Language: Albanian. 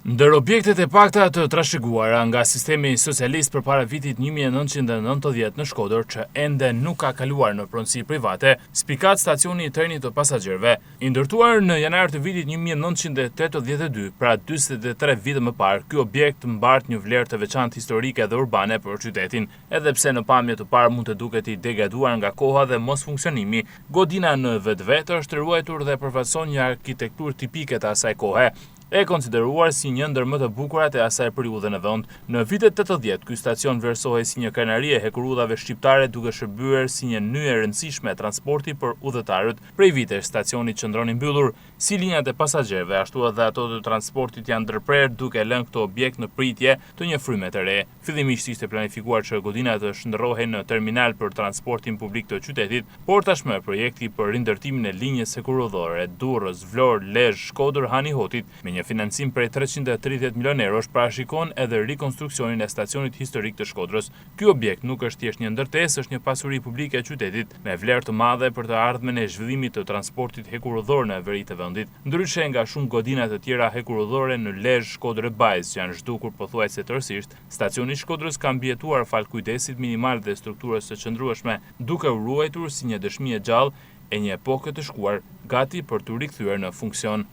Ndër objektet e pakta të trashëguara nga sistemi socialist përpara vitit 1990 në Shkodër që ende nuk ka kaluar në pronësi private, spikat stacioni i trenit të pasagerëve, i ndërtuar në janar të vitit 1982, pra 43 vite më parë, ky objekt mbart një vlerë të veçantë historike dhe urbane për qytetin, edhe pse në pamje të parë mund të duket i degraduar nga koha dhe mos funksionimi, godina në vetvete është ruajtur dhe përfaqëson një arkitekturë tipike të asaj kohe, e konsideruar si një ndër më të bukurat e asaj periudhe në vend. Në vitet 80, ky stacion vlerësohej si një krenari e hekurudhave shqiptare duke shërbyer si një nyje e rëndësishme e transporti për udhëtarët. Prej vitesh stacioni qëndron i mbyllur, si linjat e pasagerëve, ashtu edhe ato të transportit janë ndërprerë duke lënë këtë objekt në pritje të një fryme të re. Fillimisht ishte planifikuar që godina të shndërrohej në terminal për transportin publik të qytetit, por tashmë projekti për rindërtimin e linjës hekurudhore Durrës, Vlorë, Lezhë, Shkodër, Hanihotit me një financim prej 330 milion eurosh parashikon edhe rikonstruksionin e stacionit historik të Shkodrës. Ky objekt nuk është thjesht një ndërtesë, është një pasuri publike e qytetit me vlerë të madhe për të ardhmen e zhvillimit të transportit hekurudhor në veri të vendit. Ndryshe nga shumë godina të tjera hekurudhore në Lezhë, Shkodër e Bajs që janë zhdukur pothuajse tërësisht, stacioni i Shkodrës ka mbijetuar fal kujdesit minimal dhe strukturës së qëndrueshme, duke u ruajtur si një dëshmi e gjallë e një epoke të shkuar, gati për t'u rikthyer në funksion.